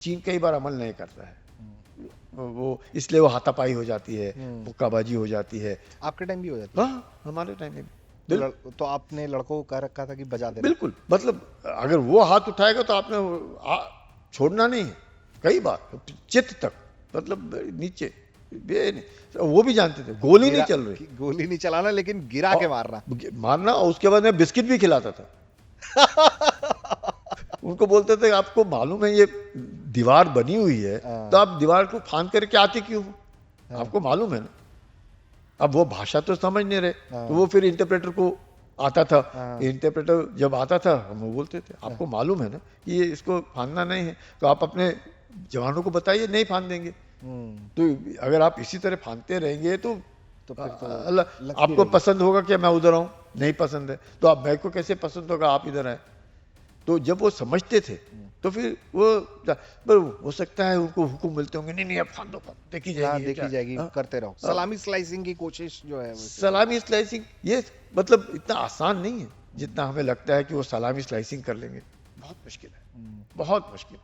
चीन कई बार अमल नहीं करता है, वो इसलिए वो हाथापाई हो जाती है, मुक्काबाजी हो जाती है। आपके टाइम भी हो जाती है? हाँ, हमारे टाइम में तो आपने लड़कों को कह रखा था कि बजा देना? बिल्कुल, मतलब अगर वो हाथ उठाएगा तो आपने छोड़ना नहीं है, कई बार चित्त तक, मतलब नीचे नहीं, वो भी जानते थे गोली नहीं चल रही, गोली नहीं चलाना, लेकिन गिरा के मारना। मारना, और उसके बाद में बिस्किट भी खिलाता था। उनको बोलते थे आपको मालूम है ये दीवार बनी हुई है, तो आप दीवार को फांद करके आते क्यों हो, आपको मालूम है ना। अब वो भाषा तो समझ नहीं रहे, तो वो फिर इंटरप्रेटर को आता था, इंटरप्रेटर जब आता था हम वो बोलते थे आपको मालूम है ना कि ये इसको फांदना नहीं है, तो आप अपने जवानों को बताइए, नहीं फांद देंगे। तो अगर आप इसी तरह फांदते रहेंगे तो फिर तो आपको पसंद होगा कि मैं उधर आऊं, नहीं पसंद है तो आप मेरे को कैसे पसंद होगा आप इधर आए। तो जब वो समझते थे तो फिर वो, पर हो सकता है उनको हुक्म मिलते होंगे, नहीं नहीं अब फांदो, देखी जाएगी, करते रहो। सलामी स्लाइसिंग की कोशिश जो है, सलामी स्लाइसिंग, ये मतलब इतना आसान नहीं है जितना हमें लगता है कि वो सलामी स्लाइसिंग कर लेंगे, बहुत मुश्किल है, बहुत मुश्किल।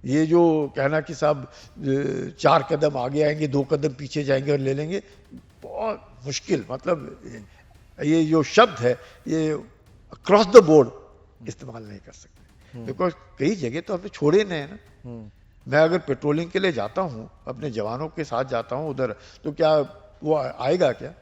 ये जो कहना कि साहब 4 कदम आगे आएंगे 2 कदम पीछे जाएंगे और ले लेंगे, बहुत मुश्किल। मतलब ये जो शब्द है ये अक्रॉस द बोर्ड इस्तेमाल नहीं कर सकते, बिकॉज कई जगह तो हमने छोड़े नहीं है ना। मैं अगर पेट्रोलिंग के लिए जाता हूँ, अपने जवानों के साथ जाता हूँ उधर, तो क्या वो आएगा क्या?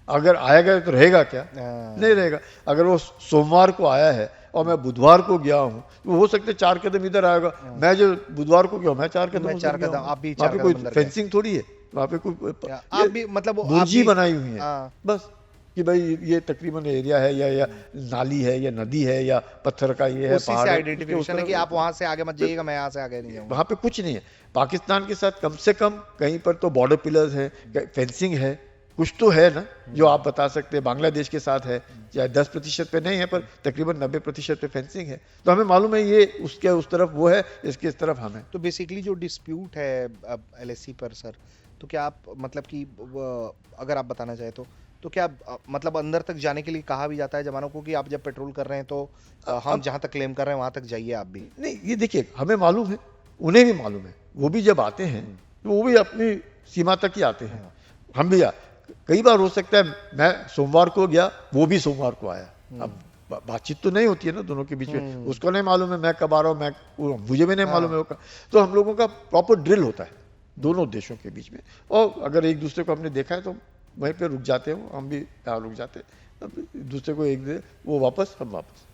अगर आएगा तो रहेगा क्या? नहीं रहेगा। अगर वो सोमवार को आया है और मैं बुधवार को गया हूँ, तो हो सकता है 4 कदम इधर आएगा, मैं जो बुधवार को गया मैं 4 कदम, आप भी 4 वहाँ पे कोई फेंसिंग थोड़ी है, वहाँ पे कोई आप भी मतलब मुंजी बनाई हुई है बस, कि भाई ये तकरीबन एरिया है या नाली है या नदी है या पत्थर का ये है, पहाड़ है, आइडेंटिफिकेशन है कि आप वहां से आगे मत जाइएगा, मैं यहाँ से आगे नहीं जाऊंगा। वहाँ पे कुछ नहीं है। पाकिस्तान के साथ कम से कम कहीं पर तो बॉर्डर पिलर्स है, फेंसिंग है, कुछ तो है ना जो आप बता सकते हैं। बांग्लादेश के साथ है, चाहे 10% पे नहीं है पर तकरीबन 90% पे फेंसिंग है, तो हमें मालूम है ये उसके उस तरफ वो है, इसके इस तरफ हमें। तो बेसिकली जो डिस्प्यूट है LAC पर सर, तो क्या आप मतलब कि अगर आप बताना चाहे तो क्या मतलब अंदर तक जाने के लिए कहा भी जाता है जवानों को कि आप जब पेट्रोल कर रहे हैं तो हम जहां तक क्लेम कर रहे हैं वहां तक जाइए आप भी? नहीं, ये देखिए हमें मालूम है, उन्हें भी मालूम है, वो भी जब आते हैं तो वो भी अपनी सीमा तक ही आते हैं, हम भी कई बार हो सकता है मैं सोमवार को गया वो भी सोमवार को आया, अब बातचीत तो नहीं होती है ना दोनों के बीच में, उसको नहीं मालूम है मैं कब आ रहा हूँ, मुझे भी नहीं मालूम है वो। तो हम लोगों का प्रॉपर ड्रिल होता है दोनों देशों के बीच में, और अगर एक दूसरे को हमने देखा है तो वहीं पे रुक जाते हो, हम भी यहाँ रुक जाते हैं, दूसरे को एक दे वो वापस, हम वापस।